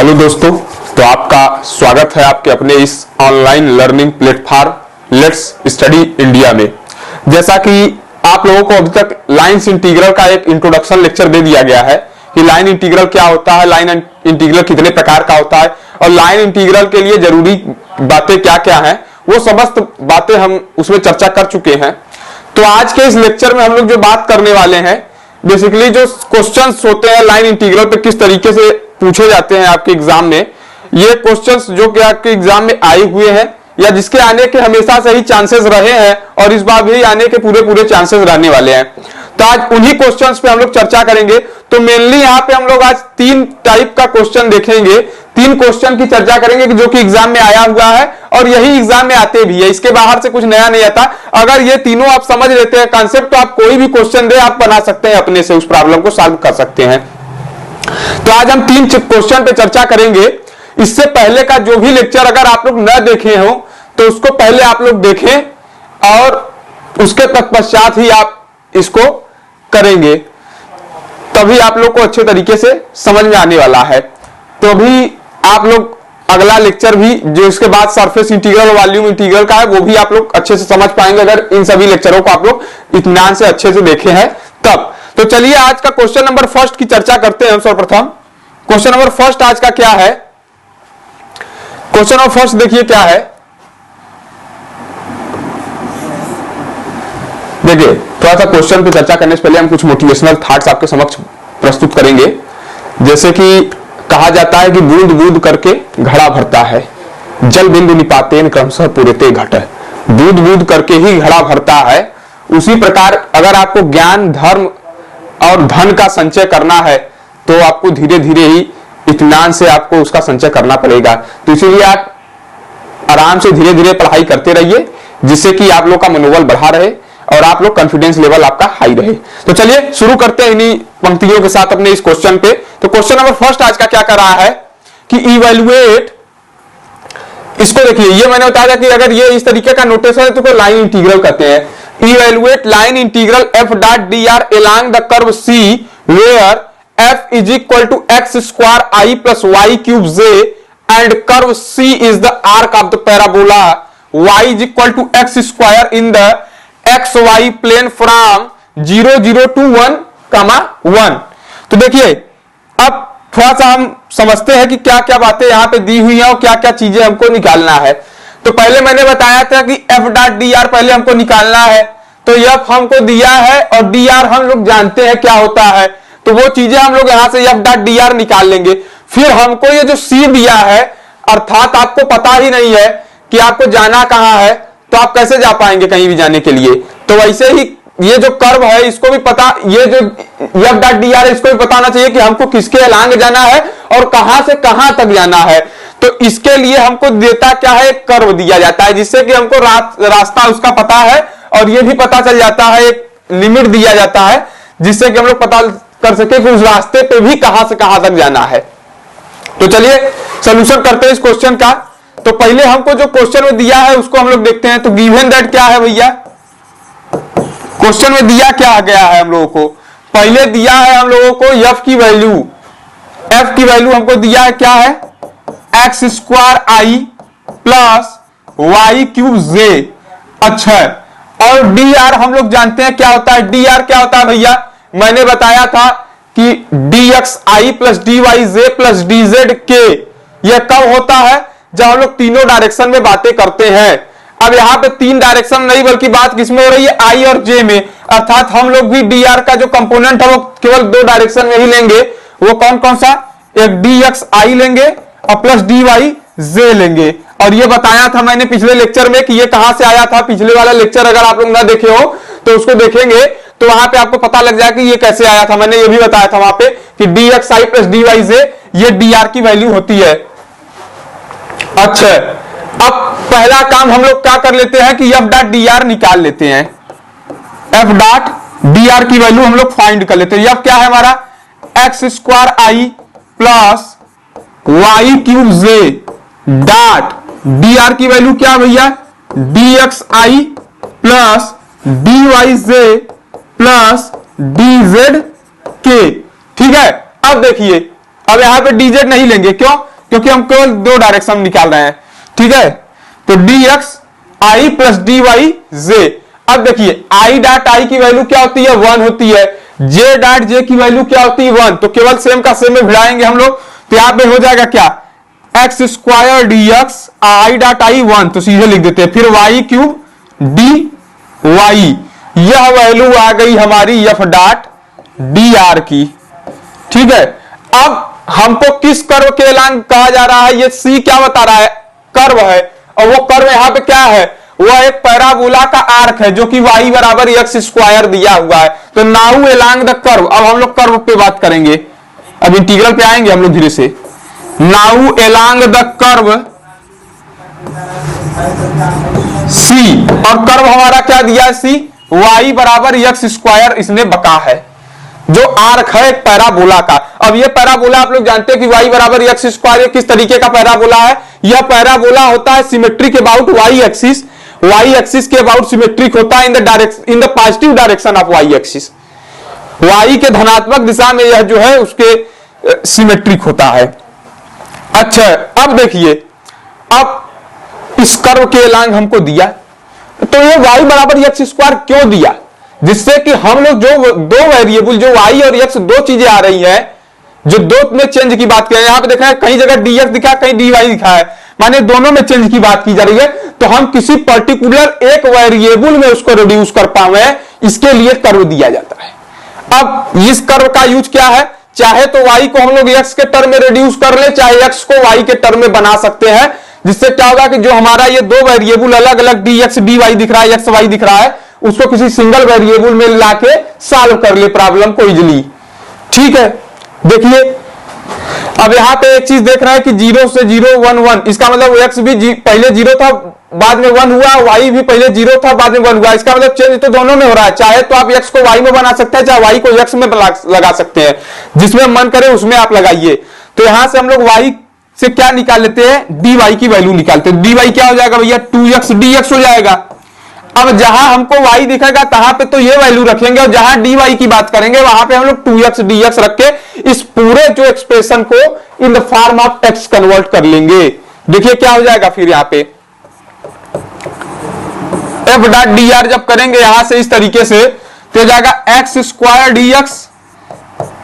Hello दोस्तों, तो आपका स्वागत है आपके अपने इस online learning platform let's study India में। जैसा कि आप लोगों को अभी तक लाइन्स इंटीग्रल का एक इंट्रोडक्शन लेक्चर दे दिया गया है कि लाइन इंटीग्रल क्या होता है, लाइन इंटीग्रल कितने प्रकार का होता है और लाइन इंटीग्रल के लिए जरूरी बातें क्या क्या हैं, वो समस्त बातें हम उसमें चर्चा कर चुके हैं। तो आज के इस लेक्चर में हम लोग जो बात करने वाले हैं, बेसिकली जो क्वेश्चंस होते हैं लाइन इंटीग्रल पे किस तरीके से पूछे जाते हैं आपके एग्जाम में, ये क्वेश्चंस जो कि आपके एग्जाम में आए हुए हैं या जिसके आने के हमेशा से ही चांसेस रहे हैं और इस बार भी आने के पूरे चांसेस रहने वाले हैं। तो आज उन्हीं क्वेश्चंस पे हम लोग चर्चा करेंगे। तो मेनली यहाँ पे हम लोग आज तीन टाइप का क्वेश्चन देखेंगे, तीन क्वेश्चन की चर्चा करेंगे कि जो कि एग्जाम में आया हुआ है और यही एग्जाम में आते भी है, इसके बाहर से कुछ नया नहीं आता। अगर ये तीनों आप समझ लेते हैं कॉन्सेप्ट, तो आप कोई भी क्वेश्चन दे आप बना सकते हैं, अपने से उस प्रॉब्लम को सॉल्व कर सकते हैं। तो आज हम तीन क्वेश्चन पे चर्चा करेंगे। इससे पहले का जो भी लेक्चर अगर आप लोग न देखे हो तो उसको पहले आप लोग देखें और उसके तत्पश्चात ही आप इसको करेंगे, तभी आप लोग को अच्छे तरीके से समझ में आने वाला है। तो अभी आप लोग अगला लेक्चर भी जो इसके बाद सरफेस इंटीग्रल और वॉल्यूम इंटीग्रल का है वो भी आप लोग अच्छे से समझ पाएंगे अगर इन सभी लेक्चरों को आप लोग इत्मीनान से अच्छे से देखे हैं तब। तो चलिए आज का क्वेश्चन नंबर फर्स्ट की चर्चा करते हैं हम सर्वप्रथम। क्वेश्चन नंबर फर्स्ट आज का क्या है? क्वेश्चन नंबर फर्स्ट देखिए क्या है। देखिए थोड़ा सा क्वेश्चन पे चर्चा करने से पहले हम कुछ मोटिवेशनल थॉट्स आपके समक्ष प्रस्तुत करेंगे। जैसे कि कहा जाता है कि बूंद बूंद करके घड़ा भरता है, जल बिंदु निपातेन क्रमशः पूरिते घट। बूंद बूंद करके ही घड़ा भरता है। उसी प्रकार अगर आपको ज्ञान, धर्म और धन का संचय करना है तो आपको धीरे धीरे ही इत्मीनान से आपको उसका संचय करना पड़ेगा। तो इसीलिए आप आराम से धीरे धीरे पढ़ाई करते रहिए, जिससे कि आप लोग का मनोबल बढ़ा रहे और आप लोग कॉन्फिडेंस लेवल आपका हाई रहे। तो चलिए शुरू करते हैं इन्हीं पंक्तियों के साथ अपने इस क्वेश्चन पे। तो क्वेश्चन नंबर फर्स्ट आज का क्या कर रहा है कि इवैल्यूएट, इसको देखिए, ये मैंने बताया था कि अगर ये इस तरीके का नोटेशन है तो लाइन इंटीग्रल कहते हैं। Evaluate line integral F dot d r along the curve C where F is equal to x square i plus y cube j and curve C is the arc of the parabola y is equal to x square in the x y plane from 0 0 to 1, 1। तो देखिए अब थोड़ा सा हम समझते हैं कि क्या क्या बातें यहां पे दी हुई हैं और क्या क्या चीजें हमको निकालना है। तो पहले मैंने बताया था कि एफ डॉट डी आर पहले हमको निकालना है। तो एफ हमको दिया है और डी आर हम लोग जानते हैं क्या होता है, तो वो चीजें हम लोग यहां से एफ डॉट डी आर निकाल लेंगे। फिर हमको ये जो सी दिया है, अर्थात आपको पता ही नहीं है कि आपको जाना कहां है, तो आप कैसे जा पाएंगे कहीं भी जाने के लिए। तो वैसे ही ये जो कर्व है इसको भी पता, ये जो एफ डॉट डी आर है इसको भी पता होना चाहिए कि हमको किसके अलांग जाना है और कहां से कहां तक जाना है। तो इसके लिए हमको देता क्या है, एक कर्व दिया जाता है, जिससे कि हमको रास्ता उसका पता है और ये भी पता चल जाता है, एक लिमिट दिया जाता है जिससे कि हम लोग पता कर सके कि उस रास्ते पे भी कहां से कहां तक जाना है। तो चलिए सोल्यूशन करते हैं इस क्वेश्चन का। तो पहले हमको जो क्वेश्चन में दिया है उसको हम लोग देखते हैं। तो गिवन दैट क्या है भैया, क्वेश्चन में दिया क्या गया है हम लोगों को, पहले दिया है हम लोगों को एफ की वैल्यू, एफ की वैल्यू हमको दिया है क्या है, x square i plus y cube जे। अच्छा, और डी आर हम लोग जानते हैं क्या होता है। डी आर क्या होता है भैया, मैंने बताया था कि D x i plus d y j plus d z के। यह कब होता है, जब हम लोग तीनों डायरेक्शन में बातें करते हैं। अब यहाँ पे तीन डायरेक्शन नहीं बल्कि बात किसमें हो रही है, आई और जे में। अर्थात हम लोग भी डी आर का जो कंपोनेंट है वो केवल दो डायरेक्शन में ही लेंगे। वो कौन कौन सा, एक डी एक्स आई लेंगे और प्लस डी वाई जे लेंगे। और ये बताया था मैंने पिछले लेक्चर में कि ये कहां से आया था। पिछले वाला लेक्चर अगर आप लोग ना देखे हो तो उसको देखेंगे तो वहां पे आपको पता लग जाएगा कि ये कैसे आया था। मैंने ये भी बताया था वहां पे कि D x i plus d y जे ये डी आर की वैल्यू होती है। अच्छा, अब पहला काम हम लोग क्या कर लेते हैं कि एफ डॉट डी आर निकाल लेते हैं। एफ डॉट डी आर की वैल्यू हम लोग फाइंड कर लेते हैं। एफ क्या है हमारा, x square i plus y cube j dot d r की वैल्यू क्या भैया, d x i plus d y j plus d z के। ठीक है, अब देखिए अब यहां पे डी जेड नहीं लेंगे, क्यों, क्योंकि हम केवल दो डायरेक्शन निकाल रहे हैं, ठीक है। तो dx i plus dy j। अब देखिए i डॉट i की वैल्यू क्या होती है, 1 होती है, j डॉट j की वैल्यू क्या होती है, 1। तो केवल सेम का सेम में भिड़ाएंगे हम लोग, तो यहां पे हो जाएगा क्या, x square dx i dot i 1, तो सीधे लिख देते हैं। फिर y क्यूब dy, यह वैल्यू आ गई हमारी f डॉट dr की, ठीक है। अब हमको किस कर्व के एलांग कहा जा रहा है, ये सी क्या बता रहा है, कर्व है, और वो कर्व यहां पे क्या है, वह एक पैराबोला का आर्क है जो कि y बराबर एक्स स्क्वायर दिया हुआ है। तो नाउ एलांग द कर्व, अब हम लोग कर्व पे बात करेंगे, अब इंटीग्रल पे आएंगे हम लोग धीरे से। Now along the curve C, और कर्व हमारा क्या दिया है, सी, y बराबर एक्स स्क्वायर इसने बका है, जो आर्क है एक पैराबोला का। अब ये पैराबोला आप लोग जानते हैं कि y बराबर एक्स स्क्वायर किस तरीके का पैराबोला है, यह पैराबोला होता है symmetric about y axis, y axis के अबाउट सिमेट्रिक होता है इन the positive direction of y axis, y के धनात्मक दिशा में यह जो है उसके सिमेट्रिक होता है। अच्छा, अब देखिए, अब इस कर्व के एलांग हमको दिया, तो ये y बराबर एक्स स्क्वायर क्यों दिया, जिससे कि हम लोग जो दो वेरिएबल जो y और x दो चीजें आ रही है, जो दो में चेंज की बात करें, यहां पे देखा है कहीं जगह dx दिखा कहीं dy दिखा है, माने दोनों में चेंज की बात की जा रही है। तो हम किसी पर्टिकुलर एक वेरिएबल में उसको रिड्यूस कर पाए, इसके लिए कर्व दिया जाता है। अब इस कर्व का यूज क्या है, चाहे तो y को हम लोग x के टर्म में रिड्यूस कर ले, चाहे x को y के टर्म में बना सकते हैं, जिससे क्या होगा कि जो हमारा ये दो वेरिएबल अलग अलग dx dy दिख रहा है, x y दिख रहा है, उसको किसी सिंगल वेरिएबल में लाके सॉल्व कर ले प्रॉब्लम को इजीली, ठीक है। देखिए अब यहां पे एक चीज देख रहा है कि 0 से 0 1 1, इसका मतलब x भी पहले 0 था बाद में 1 हुआ, y भी पहले 0 था बाद में 1 हुआ, इसका मतलब चेंज तो दोनों में हो रहा है। चाहे तो आप x को y में बना सकते हैं, चाहे y को x में लगा सकते हैं, जिसमें मन करे उसमें आप लगाइए। तो यहां से हम लोग y से क्या निकाल लेते हैं, dy की वैल्यू निकालते हैं। dy क्या हो जाएगा भैया, 2x dx हो जाएगा। अब जहां हमको y दिखेगा तहां पे तो ये वैल्यू रखेंगे, और जहां dy की बात करेंगे वहां पे हम लोग 2x dx रख के इस पूरे जो एक्सप्रेशन को in the form of x convert कर लेंगे। देखिए क्या हो जाएगा फिर यहां पे f डॉट dr जब करेंगे यहां से इस तरीके से, तो हो जाएगा x square dx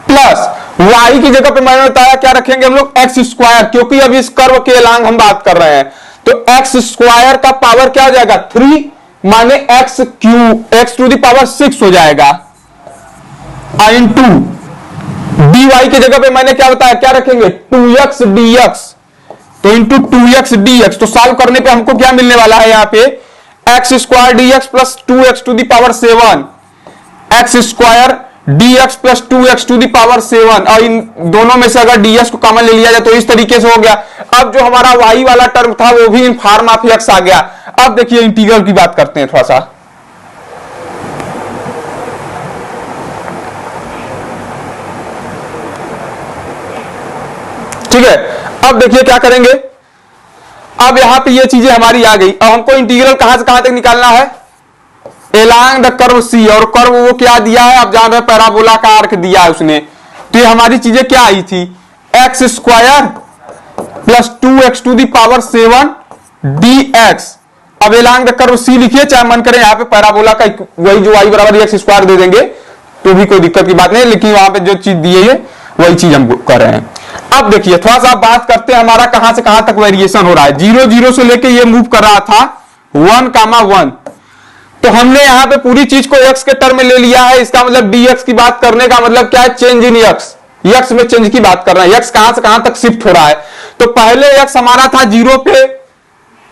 plus y की जगह पे मैंने बताया क्या रखेंगे हम लोग, एक्स स्क्वायर, क्योंकि अब इस कर्व के एलांग हम बात कर रहे हैं। तो एक्स स्क्वायर का पावर क्या हो जाएगा, 3, माने x cube, x to the power 6 हो जाएगा, इनटू dy की जगह पे मैंने क्या बताया, क्या रखेंगे 2x dx, तो इंटू 2x dx। तो सॉल्व करने पे हमको क्या मिलने वाला है, यहां पे x square dx plus 2x to the power 7, x square dx plus 2x to the power 7, और इन दोनों में से अगर dx को कॉमन ले लिया जाए तो इस तरीके से हो गया। अब जो हमारा y वाला टर्म था वो भी इन फॉर्म ऑफ x आ गया। अब देखिए इंटीग्रल की बात करते हैं थोड़ा सा, ठीक है। अब देखिए क्या करेंगे, अब यहां पे ये चीजें हमारी आ गई। अब हमको इंटीग्रल कहां से कहां तक निकालना है, एलांग द कर्व सी, और कर्व वो क्या दिया है, अब जहां पे पैराबोला का आर्क दिया है उसने, तो ये हमारी चीजें क्या आई थी, x square plus 2x to the power 7 dx। अब एलांग द कर्व सी लिखिए, चाहे मन करें यहां पे पैराबोला का वही जो y बराबर एक्स स्क्वायर दे देंगे तो भी कोई दिक्कत की बात नहीं, लेकिन वहां पे जो चीज दी है वही चीज हम कर रहे हैं। अब देखिए थोड़ा सा बात करते हैं हमारा कहां से कहां तक वेरिएशन हो रहा है। 0 0 से लेके ये मूव कर रहा था 1, 1, तो हमने यहां पे पूरी चीज को x के टर्म में ले लिया है। इसका मतलब dx की बात करने का मतलब क्या है, चेंज इन x में चेंज की बात कर रहे हैं। x कहां से कहां तक शिफ्ट हो रहा है, तो पहले x हमारा था 0 पे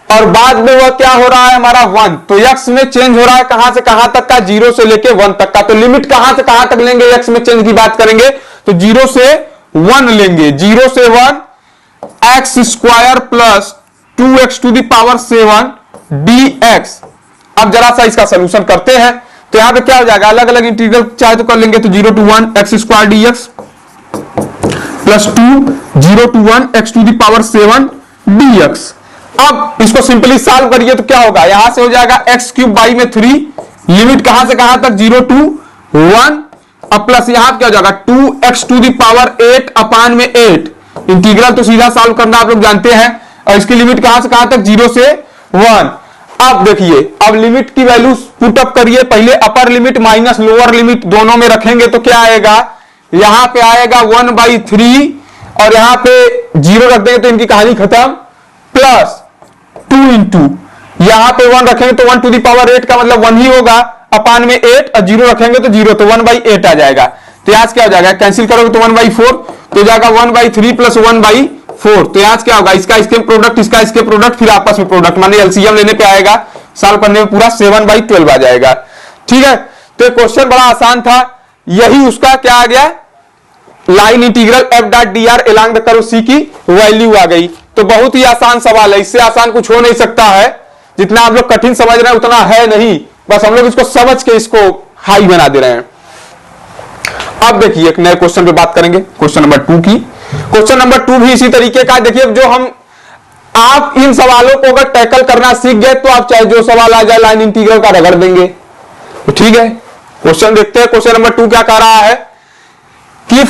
और बाद में वह क्या हो रहा है हमारा 1, तो x में चेंज हो रहा है कहां से कहां तक का, 0 से लेके 1 तक का। तो लिमिट कहां से कहां तक लेंगे, x में चेंज की बात करेंगे तो 0 से 1 लेंगे, 0 से 1 x square plus 2x to the power 7 dx। अब जरा सा इसका सोल्यूशन करते हैं, तो यहां पे क्या हो जाएगा, अलग अलग इंटीग्रल चाहे तो कर लेंगे, तो 0 to 1 x square dx plus 2 0 to 1 x to the power 7 dx। अब इसको सिंपली सॉल्व करिए तो क्या होगा, यहां से हो जाएगा एक्स क्यूब बाई में 3, लिमिट कहां से कहां तक 0 to 1, अब प्लस यहां क्या हो जाएगा 2x टू द पावर 8 अपान में 8, इंटीग्रल तो सीधा सॉल्व करना आप लोग जानते हैं, और इसकी लिमिट कहां से कहां तक, 0 से 1। अब देखिए, अब लिमिट की वैल्यू पुट अप करिए, पहले upper limit minus lower limit दोनों में रखेंगे तो क्या आएगा, यहां पे आएगा 1/3 और यहां पे 0 रख देंगे तो इनकी कहानी खत्म, प्लस 2 इंटू यहां पे 1 रखेंगे तो 1 टू द पावर 8 का मतलब 1 ही होगा, अपान में 8 और 0 रखेंगे तो 0, तो 1/8 आ जाएगा। तो यहाँ क्या हो जाएगा, कैंसिल करोगे तो 1/4 तो जाएगा 1/3 प्लस 1/4। तो यहाँ क्या होगा, इसका इसके प्रोडक्ट, इसका इसके प्रोडक्ट, फिर आपस में प्रोडक्ट, माने एलसीएम लेने पे आएगा, सॉल्व करने में पूरा 7/12 आ जाएगा। ठीक है, तो ये क्वेश्चन बड़ा आसान था, यही उसका क्या आ गया, line integral f.dr along the curve C की वैल्यू आ गई। तो बहुत ही आसान सवाल है, इससे आसान कुछ हो नहीं सकता है, जितना आप लोग कठिन समझ रहे हैं उतना है नहीं, बस हम लोग इसको समझ के इसको हाई बना दे रहे हैं। अब देखिए एक नए क्वेश्चन पे बात करेंगे, क्वेश्चन नंबर 2 की। क्वेश्चन नंबर 2 भी इसी तरीके का, देखिए जो हम आप इन सवालों को अगर टैकल करना सीख गए तो आप चाहे जो सवाल आ जाए लाइन इंटीग्रल का रगड़ देंगे। तो ठीक है, क्वेश्चन देखते हैं। क्वेश्चन नंबर 2 क्या कह रहा है कि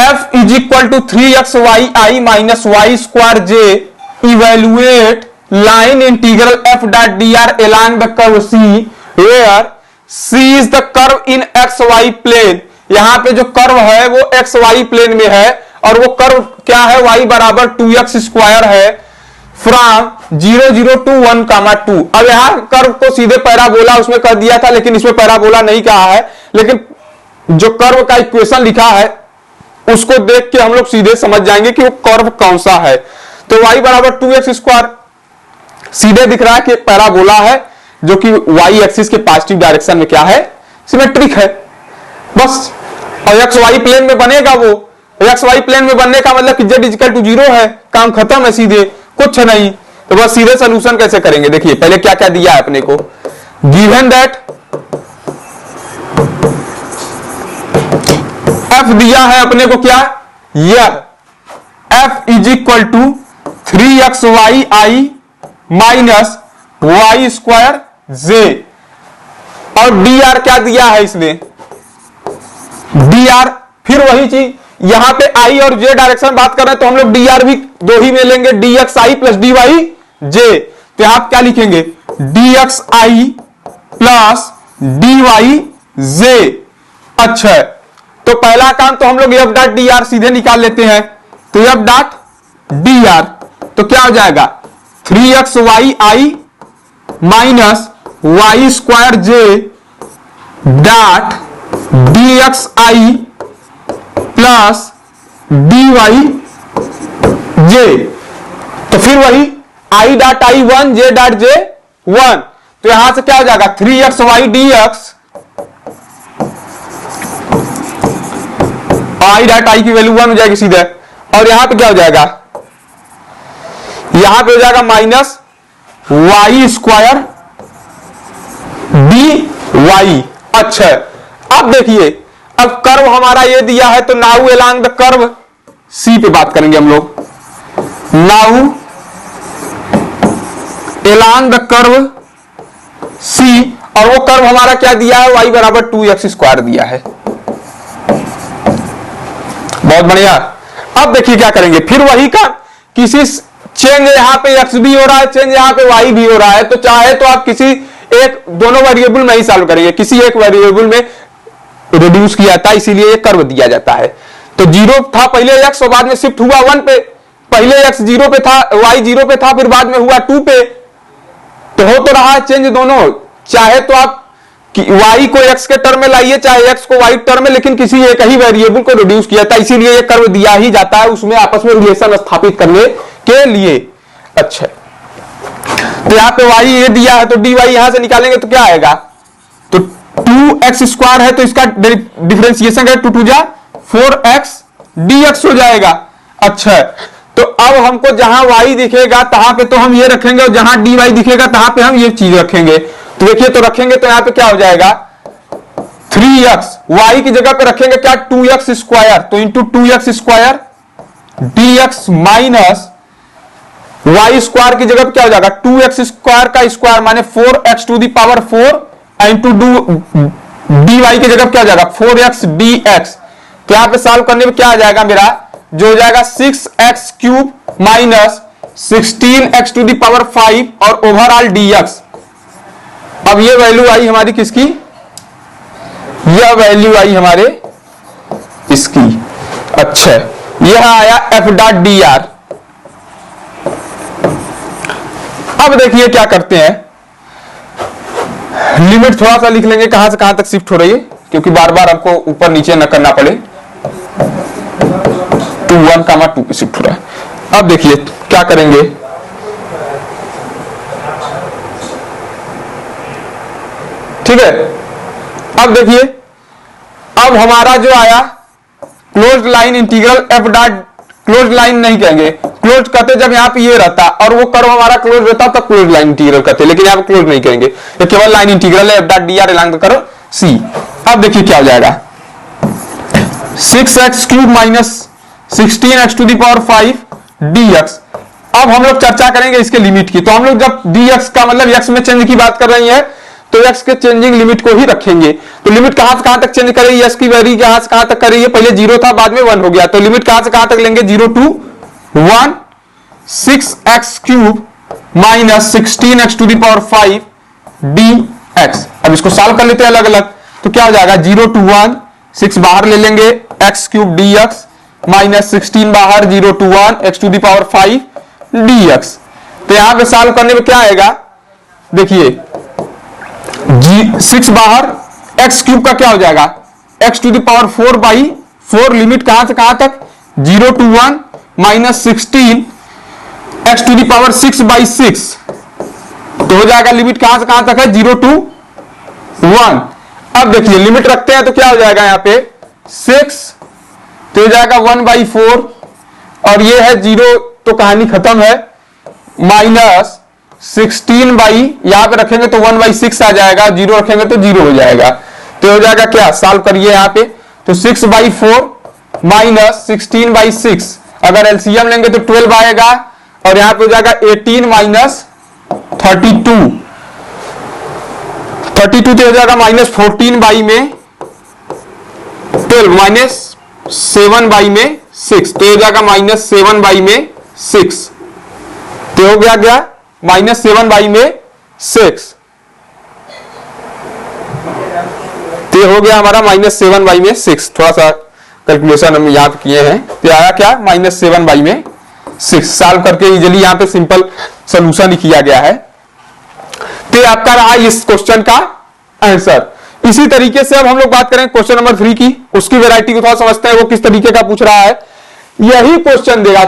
f is equal to 3xyi minus y square j, evaluate line integral f.dr along the curve C where C is the curve in xy plane। यहां पे जो कर्व है वो xy प्लेन में है और वो कर्व क्या है, y बराबर 2x स्क्वायर है, फ्रॉम 0 0 to 1 2। अब यहां कर्व को सीधे पैराबोला उसमें कर दिया था, लेकिन इसमें पैराबोला नहीं कहा है, लेकिन जो कर्व का इक्वेशन लिखा है उसको देख के हम लोग सीधे समझ जाएंगे कि वो कर्व कौन सा है। तो y बराबर 2x स्क्वायर सीधे दिख रहा है कि एक पैराबोला है जो कि y एक्सिस के पॉजिटिव डायरेक्शन में क्या है, सिमेट्रिक है बस। और एक्स वाई प्लेन में बनेगा, वो एक्स वाई प्लेन में बनने का मतलब कि z इक्वल टू 0 है, काम खत्म है, सीधे कुछ नहीं। तो बस सीधे सोल्यूशन कैसे करेंगे, देखिए पहले क्या क्या दिया है अपने को, गिवन दैट f दिया है अपने को क्या, यह f is equal to 3xyi minus y square j, और dr क्या दिया है इसने, dr फिर वही चीज, यहां पे i और j डायरेक्शन बात कर रहे हैं तो हम लोग dr भी दो ही में लेंगे, dxi प्लस dy तो आप क्या लिखेंगे, dxi प्लस dyj। अच्छा, तो पहला काम तो हम लोग f.dr सीधे निकाल लेते हैं, तो f.dr तो क्या हो जाएगा 3xyi minus y square j dot dxi plus dy j. तो फिर वही i dot i 1 j dot j 1, तो यहां से क्या हो जाएगा 3xy dx, i dot i की वैल्यू 1 हो जाएगी सीधे, और यहां पे क्या हो जाएगा, यहां पे हो जाएगा माइनस वाई स्क्वायर dy। अच्छा, अब देखिए, अब कर्व हमारा ये दिया है तो now along the curve C पे बात करेंगे हम लोग, now along the curve C, और वो कर्व हमारा क्या दिया है, y बराबर 2x स्क्वायर दिया है। बहुत बढ़िया। अब देखिए क्या करेंगे, फिर वही का किसी चेंज, यहां पे x भी हो रहा है चेंज, यहां पे y भी हो रहा है, तो चाहे तो आप किसी एक दोनों वेरिएबल में ही सॉल्व करेंगे, किसी एक वेरिएबल में रिड्यूस किया था इसीलिए ये कर्व दिया जाता है। तो 0 था पहले x और बाद में शिफ्ट हुआ 1 पे, पहले x 0 पे था, y 0 पे था, फिर बाद में हुआ 2 पे, तो हो तो रहा है चेंज दोनों। चाहे तो आप y को x के टर्म में लाइए, चाहे x को y टर्म में, लेकिन किसी एक ही वेरिएबल को रिड्यूस किया था, इसीलिए ये कर्व दिया ही जाता है उसमें आपस में रिलेशन स्थापित करने के लिए। अच्छा, तो यहां पे y ये दिया है तो dy यहां से निकालेंगे तो क्या आएगा, तो 2x स्क्वायर है तो इसका डिफरेंशिएशन है 2 2 जा 4x dx हो जाएगा। अच्छा, तो अब हमको जहां y दिखेगा तहां पे तो हम ये रखेंगे, और जहां dy दिखेगा तहां पे हम ये चीज रखेंगे। तो देखिए, तो रखेंगे तो यहां पे क्या हो जाएगा 3x, y की जगह पे रखेंगे क्या 2x स्क्वायर, तो into 2x square dx minus y square की जगह पे क्या हो जाएगा 2x स्क्वायर का स्क्वायर माने 4x to the power 4 into dy की जगह पे क्या हो जाएगा 4x dx। तो यहां पे सॉल्व करने में क्या आ जाएगा मेरा जो हो जाएगा 6x³ minus 16x to the power 5 और ओवरऑल dx। अब ये वैल्यू आई हमारी किसकी, यह वैल्यू आई हमारे इसकी। अच्छा, यह आया f.dr। अब देखिए क्या करते हैं, लिमिट थोड़ा सा लिख लेंगे कहां से कहां तक शिफ्ट हो रही है, क्योंकि बार बार हमको ऊपर नीचे न करना पड़े। 2 1, 2 पे शिफ्ट हो रहा है। अब देखिए क्या करेंगे, ठीक है। अब देखिए, अब हमारा जो आया close line integral F dot, close line नहीं कहेंगे, क्लोज कहते जब यहाँ पे ये रहता और वो कर्व हमारा क्लोज रहता तब क्लोज लाइन इंटीग्रल कहते, लेकिन यहाँ पे क्लोज नहीं कहेंगे, ये केवल लाइन इंटीग्रल है F dot d r along the curve C. अब देखिए क्या हो जाएगा, 6x³ minus 16x to the power 5 dx। अब हम लोग चर्चा करेंगे इसके लिमिट की। तो हम लोग जब dx का मतलब x में चेंज की बात कर रही है तो x के चेंजिंग लिमिट को ही रखेंगे। तो लिमिट कहां से कहां तक चेंज करेगी, x की वैल्यू कहां से कहां तक करेगी, पहले 0 था बाद में 1 हो गया, तो लिमिट कहां से कहां तक लेंगे, 0 to 1 6x³ minus 16x to the power 5 dx। अब इसको सॉल्व कर लेते हैं अलग अलग, तो क्या हो जाएगा, 0 to 1 6 बाहर ले लेंगे x³ dx माइनस 16 बाहर 0 to 1 x to the power 5 dx। तो यहां पे सॉल्व करने में क्या आएगा, देखिए 6 बाहर x³ का क्या हो जाएगा, x to the power 4 by 4, limit कहां से कहां तक, 0 to 1 minus 16 x to the power 6 by 6, तो हो जाएगा लिमिट कहां से कहां तक है, 0 to 1। अब देखिए लिमिट रखते हैं तो क्या हो जाएगा, यहां पे 6 तो हो जाएगा 1/4 और ये है 0 तो कहानी खत्म है, माइनस 16 बाई यहां पे रखेंगे तो 1/6 आ जाएगा, 0 रखेंगे तो 0 हो जाएगा। तो हो जाएगा क्या, सॉल्व करिए यहां पे, तो 6/4 माइनस 16/6, अगर एलसीएम लेंगे तो 12 आएगा और यहां पे हो जाएगा 18 माइनस 32, 32 तो हो जाएगा माइनस 14 बाई में 12 माइनस 7 बाई में 6, तो हो जाएगा माइनस 7 बाई में 6, तो हो गया क्या, माइनस 7 बाई में 6, तो हो गया हमारा माइनस 7 बाई में 6। थोड़ा सा कैलकुलेशन हम याद किए हैं, तो आया क्या, माइनस 7 बाई में 6। सॉल्व करके इजीली यहां पे सिंपल सोल्यूशन ही किया गया है। तो आपका रहा इस क्वेश्चन का आंसर। इसी तरीके से अब हम लोग बात करें क्वेश्चन नंबर 3 की, उसकी वैरायटी को थोड़ा समझते हैं, वो किस तरीके का पूछ रहा है। यही क्वेश्चन देगा,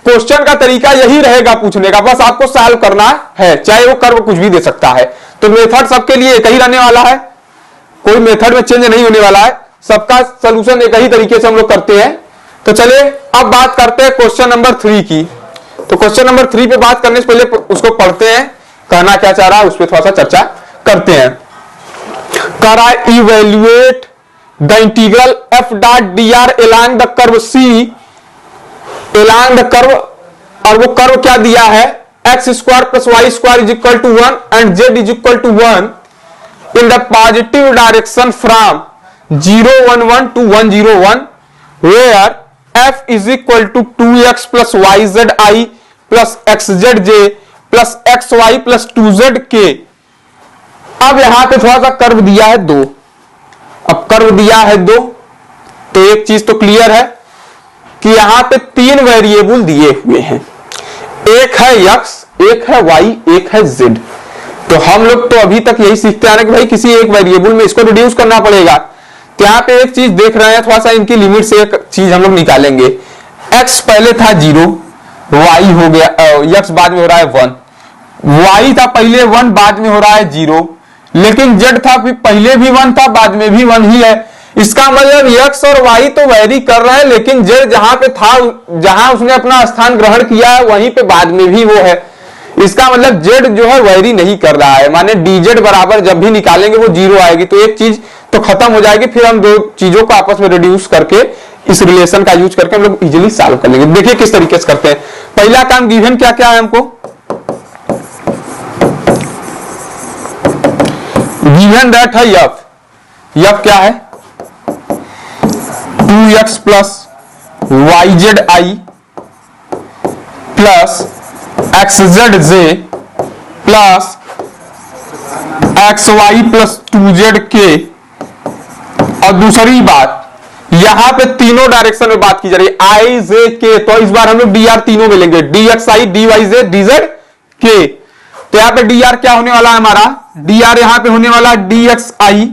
क्वेश्चन का तरीका यही रहेगा पूछने का, बस आपको सॉल्व करना है, चाहे वो कर्व कुछ भी दे सकता है। तो मेथड सबके लिए एक ही रहने वाला है, कोई मेथड में चेंज नहीं होने वाला है, सबका सोल्यूशन एक ही तरीके से हम लोग करते हैं। तो चलिए अब बात करते हैं क्वेश्चन नंबर 3 की। तो क्वेश्चन नंबर 3 पे बात करने से पहले उसको पढ़ते हैं, कहना क्या चाह रहा है उस पर थोड़ा सा चर्चा करते हैं। कह रहा है evaluate the integral F dot d r along the curve C, along the curve, और वो कर्व क्या दिया है, x square plus y square is equal to 1 and z is equal to 1 in the positive direction from 0 1 1 to 1 0 1 where F is equal to 2x plus y z i plus x z j plus x y plus 2z के। अब यहां पे थोड़ा सा curve दिया है 2, अब curve दिया है 2 तो एक चीज तो क्लियर है कि यहां पे 3 वेरिएबल दिए हुए हैं, एक है x, एक है y, एक है z। तो हम लोग तो अभी तक यही सीखते आ रहे कि भाई किसी एक वेरिएबल में इसको रिड्यूस करना पड़ेगा। तो यहां पे एक चीज देख रहे हैं, थोड़ा सा इनकी लिमिट से एक चीज हम लोग निकालेंगे। x पहले था 0, y हो गया, x बाद में हो रहा है 1, y था पहले 1 बाद में हो रहा है 0, लेकिन z था पहले भी 1 था बाद में भी 1 ही है। इसका मतलब x और y तो वैरी कर रहे हैं, लेकिन z जहां पे था, जहां उसने अपना स्थान ग्रहण किया है वहीं पे बाद में भी वो है। इसका मतलब z जो है वैरी नहीं कर रहा है, माने dz बराबर जब भी निकालेंगे वो 0 आएगी, तो एक चीज तो खत्म हो जाएगी। फिर हम दो चीजों को आपस में रिड्यूस करके इस रिलेशन का यूज करके हम लोग इजीली सॉल्व कर लेंगे। देखिए किस तरीके से करते हैं। पहला काम, गिवन क्या क्या है हमको, गिवन दैट है f, f क्या है 2x plus y z i plus x z j plus x y plus 2z के। और दूसरी बात, यहां पे तीनों डायरेक्शन में बात की जा रही है, आई जे के, तो इस बार हम लोग डी आर तीनों में लेंगे, d x i d y j d z के। तो यहां पे डी आर क्या होने वाला है हमारा, डी आर यहां पे होने वाला d x i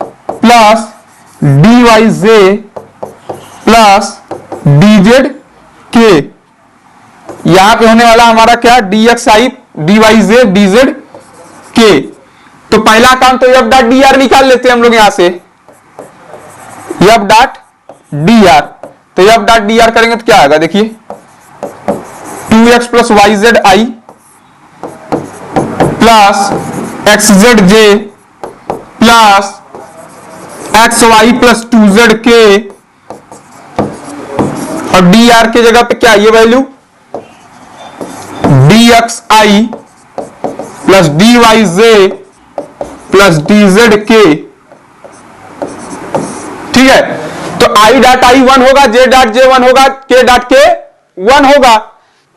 plus d y j plus d z के। यहां पे होने वाला हमारा क्या, d x i d y j d z के। तो पहला काम तो एफ डॉट डी आर निकाल लेते हैं हम लोग यहां से, एफ डॉट डी आर। तो एफ डॉट डी आर करेंगे तो क्या आएगा, देखिए 2x plus y z i plus x z j plus x y plus 2z के। और डी आर के जगह पे क्या, ये value D x i plus d y j plus d z के। ठीक है, तो आई डॉट आई 1 होगा, जे डॉट जे 1 होगा, के डॉट के 1 होगा।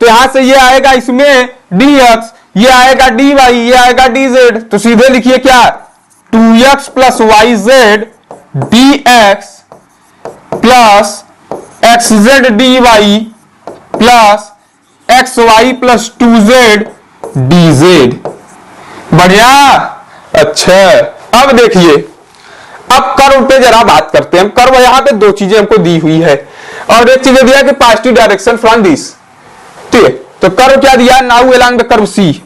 तो यहां से ये आएगा इसमें डी एक्स, ये आएगा डी वाई, ये आएगा डी जेड। तो सीधे लिखिए क्या, 2x plus y z d x plus x z d y plus x y plus 2z d z. बढ़िया। अच्छा, अब देखिए, अब कर्व पे जरा बात करते हैं। कर्व यहां पे दो चीजें हमको दी हुई है और एक चीज दिया कि पॉजिटिव डायरेक्शन फ्रॉम दिस। ठीक है, तो कर्व क्या दिया, now along the curve C.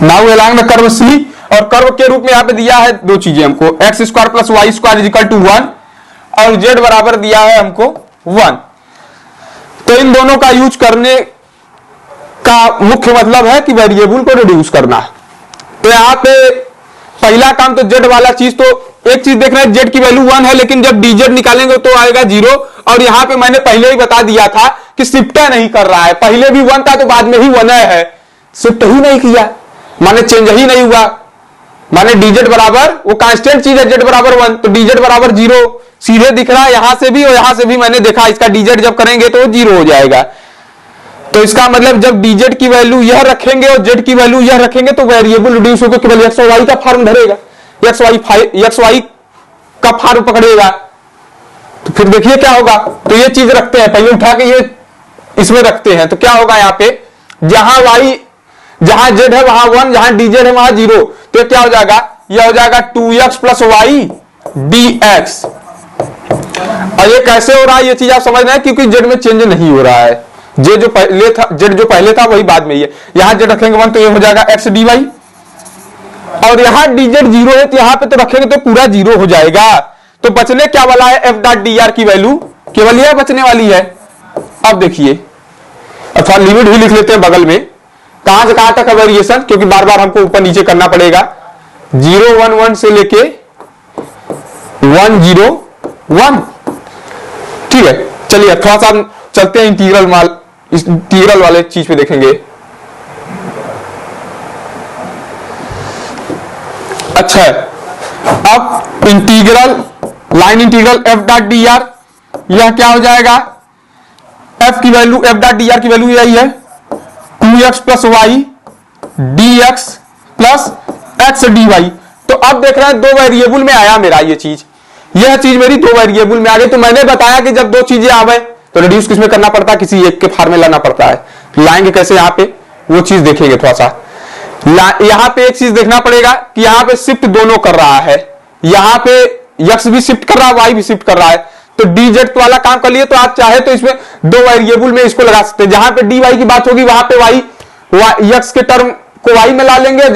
Now along the curve C, और कर्व के रूप में यहां पे दिया है दो चीजें हमको, x square plus y square is equal to 1 और जेड बराबर दिया है हमको 1। तो इन दोनों का यूज करने का मुख्य मतलब है कि वेरिएबल को रिड्यूस करना। तो यहां पे पहला काम तो जेड वाला चीज, तो एक चीज देख रहे हैं, जेड की वैल्यू 1 है, लेकिन जब डीजेड निकालेंगे तो आएगा 0। और यहां पे मैंने पहले ही बता दिया था कि शिफ्ट नहीं कर रहा है, पहले भी 1 था तो बाद में ही 1 है, शिफ्ट ही नहीं किया, माने चेंज ही नहीं हुआ। माने डीजेड बराबर, वो कांस्टेंट चीज है, जेड बराबर 1, तो डीजेड बराबर 0 सीधे दिख रहा है यहां से भी और यहां से भी। मैंने देखा इसका डीजेड जब करेंगे तो 0 हो जाएगा। तो इसका मतलब जब डीजेड की वैल्यू यह रखेंगे और जेड की वैल्यू यह रखेंगे तो वेरिएबल रिड्यूस होकर केवल एक्स और वाई का फॉर्म धरेगा, एक्स वाई का फॉर्म पकड़ेगा। तो फिर देखिए क्या होगा, तो ये चीज रखते हैं, पहले उठा के ये इसमें रखते हैं। तो क्या होगा यहाँ पे, जहां जेड है वहां 1, जहां डीजेड है वहां 0। तो क्या हो जाएगा, यह हो जाएगा 2x plus y d x. और ये कैसे हो रहा है, ये चीज आप समझ रहे हैं, क्योंकि जेड में चेंज नहीं हो रहा है, जेड जो पहले था वही बाद में ही है। यहां जेड रखेंगे 1 तो ये हो जाएगा एक्स डी वाई, और यहां डीजेड 0 है तो यहां पे तो रखेंगे तो पूरा 0 हो जाएगा। तो बचने क्या वाला है, एफ डॉट डी आर की वैल्यू केवल यह बचने वाली है। अब देखिए, अथवा लिमिट भी लिख लेते हैं बगल में, कहां से कहां तक है वेरिएशन, क्योंकि बार बार हमको ऊपर नीचे करना पड़ेगा। 0 1 1 से लेके 1 0 1। ठीक है, चलिए थोड़ा सा चलते हैं इंटीग्रल वाले चीज पे देखेंगे। अच्छा, अब line integral F dot d r, यह क्या हो जाएगा, एफ की value, F dot d r की वैल्यू यही है 2x plus y d x plus x d y. तो अब देख रहे हैं दो वेरिएबल में आया मेरा ये चीज, यह चीज मेरी दो वेरिएबल में आ गई। तो मैंने बताया कि जब दो चीजें आवे तो रिड्यूस किसमें करना पड़ता है, किसी एक के फॉर्म में लाना पड़ता है। लाएंगे कैसे यहाँ पे, वो चीज देखेंगे थोड़ा सा। यहां पे एक चीज देखना पड़ेगा कि यहां पे शिफ्ट दोनों कर रहा है, यहां पे एक्स भी शिफ्ट कर रहा है, वाई भी शिफ्ट कर रहा है। तो डीजेड वाला काम कर लिए, तो आप चाहे तो इसमें दो वेरिएबल में इसको लगा सकते हैं। जहां पे डी वाई की बात होगी वहां पे वाई एक्स के टर्म को वाई में ला लेंगे,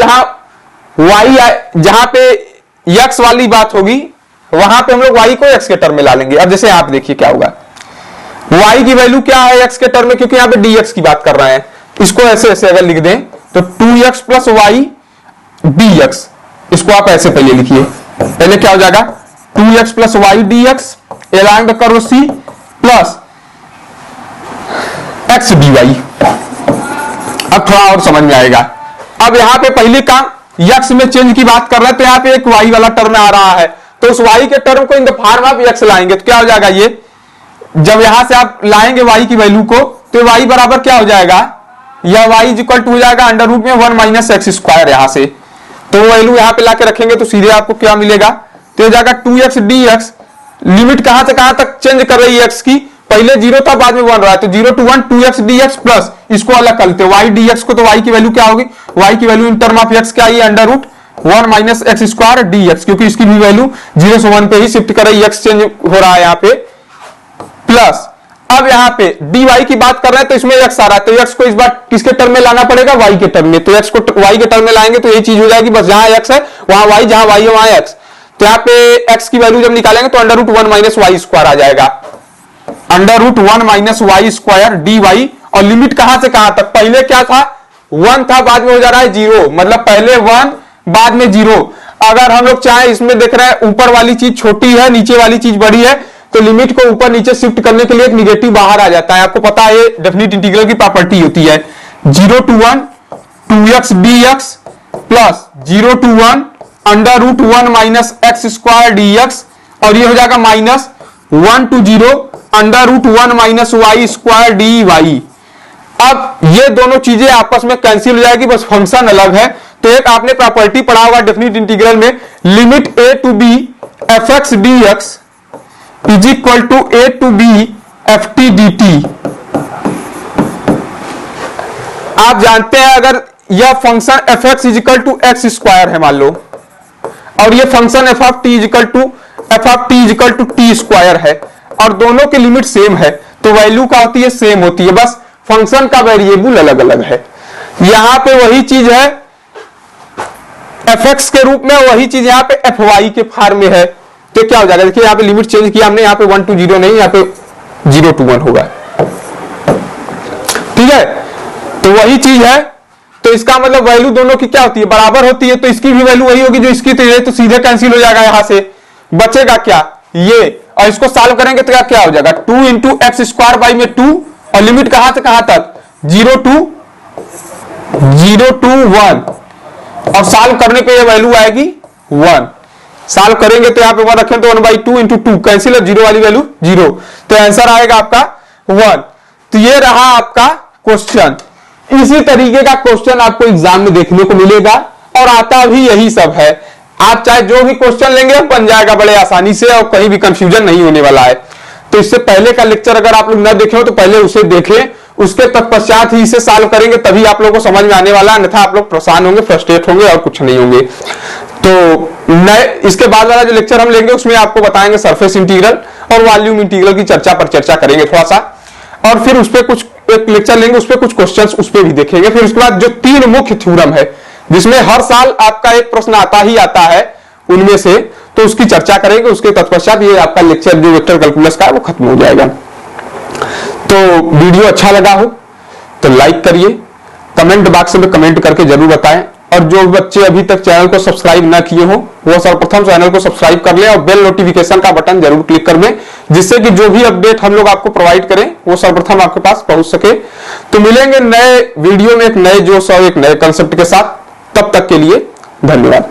जहां पे एक्स वाली बात होगी वहां पे हम लोग वाई को एक्स के टर्म में ला लेंगे। अब जैसे आप देखिए क्या होगा, वाई की वैल्यू क्या है एक्स के टर्म में, क्योंकि यहां पे डी एक्स की बात कर रहे हैं। इसको ऐसे ऐसे अगर लिख दें तो 2x plus y d x, इसको आप ऐसे पहले लिखिए। पहले क्या हो जाएगा 2x plus y d x along the curve C plus x d y. अब थोड़ा और समझ में आएगा। अब यहाँ पे पहले काम यक्स में चेंज की बात कर रहे हैं, तो यहाँ पे एक वाई वाला टर्म आ रहा है, तो उस वाई के टर्म को in the form of x लाएंगे तो क्या हो जाएगा, ये जब यहां से आप लाएंगे वाई की वैल्यू को, तो वाई बराबर क्या हो जाएगा, यह वाई इज इक्वल टू हो जाएगा अंडर रूट में 1 माइनस एक्स स्क्वायर। यहां से तो वैल्यू यहां पे लाके रखेंगे तो सीधे आपको क्या मिलेगा, तो हो जाएगा 2x dx। लिमिट कहां से कहां तक चेंज कर रही है एक्स की, पहले 0 था बाद में 1 रहा है, तो 0 to 1 2x dx प्लस इसको अलग कर लेते हैं y dx को, तो y की वैल्यू क्या होगी, y की value in term of x क्या है, under root 1 minus x square dx, क्योंकि इसकी भी वैल्यू 0 से 1 पे ही शिफ्ट कर रही है, x चेंज हो रहा है यहाँ पे, प्लस अब यहाँ पे dy की बात कर रहे हैं तो इसमें x आ रहा है, तो x को इस बार किसके टर्म में लाना पड़ेगा, y के टर्म में, तो x को y के टर्म में लाएंगे तो ये चीज हो जाएगी, बस जहां x है वहां y, जहां y है वहां x। तो यहाँ पे x की वैल्यू जब निकालेंगे तो under root 1 minus y square आ जाएगा, under root 1 minus y square d y. और लिमिट कहां से कहां तक, पहले क्या था 1 था, बाद में हो जा रहा है 0, मतलब पहले 1 बाद में 0। अगर हम लोग चाहे इसमें देख रहे हैं ऊपर वाली चीज छोटी है नीचे वाली चीज बड़ी है, तो लिमिट को ऊपर नीचे शिफ्ट करने के लिए एक निगेटिव बाहर आ जाता है, आपको पता है डेफिनिट इंटीग्रल की प्रॉपर्टी होती है 0 to 1 2x dx plus 0 to 1 under root 1 minus x square dx, और ये हो जाएगा minus 1 to 0 under root 1 minus y square dy। अब ये दोनों चीजें आपस में कैंसिल हो जाएगी, बस फंक्शन अलग है। तो एक आपने प्रॉपर्टी पढ़ा होगा डेफिनिट इंटीग्रल में, limit a to b fx dx is equal to a to b ft dt। आप जानते हैं अगर यह function fx is equal to x square है मान लो, और यह function f of t is equal to t square है, और दोनों की लिमिट सेम है, तो वैल्यू क्या होती है, सेम होती है, बस फंक्शन का वेरिएबल अलग अलग है। यहां पे वही चीज है fx के रूप में, वही चीज यहां पे fy के फॉर्म में है, तो क्या हो जाएगा, देखिए यहां पे लिमिट चेंज किया हमने, यहां पे 1 to 0 नहीं, यहां पे 0 to 1 होगा, ठीक है। तो वही चीज है, तो इसका मतलब वैल्यू दोनों की क्या होती है, बराबर होती है, तो इसकी भी वैल्यू वही होगी जो इसकी, तो ये तो सीधे कैंसिल हो जाएगा, यहां से बचेगा क्या ये, और इसको सॉल्व करेंगे तो क्या हो जाएगा 2 इंटू एक्स स्क्वायर बाई में 2, और लिमिट कहां से कहां तक 0 to 1, और सॉल्व करने पे ये वैल्यू आएगी 1। सॉल्व करेंगे तो यहां पे 1 रखें तो 1/2 इंटू 2 कैंसिल है, 0 वाली वैल्यू 0, तो आंसर आएगा आपका 1। तो ये रहा आपका क्वेश्चन। इसी तरीके का क्वेश्चन आपको एग्जाम में देखने को मिलेगा, और आता भी यही सब है। आप चाहे जो भी क्वेश्चन लेंगे बन जाएगा बड़े आसानी से, और कहीं भी कंफ्यूजन नहीं होने वाला है। तो इससे पहले का लेक्चर अगर आप लोग न देखे हो तो पहले उसे देखें, उसके तत्पश्चात ही इसे सॉल्व करेंगे, तभी आप लोगों को समझ में आने वाला है, अन्यथा आप लोग परेशान होंगे, फ्रस्ट्रेट होंगे और कुछ नहीं होंगे। तो नए इसके बाद वाला जो लेक्चर हम लेंगे उसमें आपको बताएंगे सरफेस इंटीग्रल और वॉल्यूम इंटीग्रल की चर्चा करेंगे थोड़ा सा, और फिर उस पर कुछ एक लेक्चर लेंगे, उस पर कुछ क्वेश्चंस उस पर भी देखेंगे। फिर उसके बाद जो 3 मुख्य थ्योरम है जिसमें हर साल आपका एक प्रश्न आता ही आता है उनमें से, तो उसकी चर्चा करेंगे। उसके तत्पश्चात ये आपका लेक्चर जो वेक्टर कैलकुलस का है वो खत्म हो जाएगा। तो वीडियो अच्छा लगा हो तो लाइक करिए, कमेंट बॉक्स में कमेंट करके जरूर बताएं, और जो बच्चे अभी तक चैनल को सब्सक्राइब ना किए हो वो सर्वप्रथम चैनल को सब्सक्राइब कर लें और बेल नोटिफिकेशन का बटन जरूर क्लिक कर दें, जिससे कि जो भी अपडेट हम लोग आपको प्रोवाइड करें वो सर्वप्रथम आपके पास पहुंच सके। तो मिलेंगे नए वीडियो में एक नए जोश और एक नए कंसेप्ट के साथ, तब तक के लिए धन्यवाद।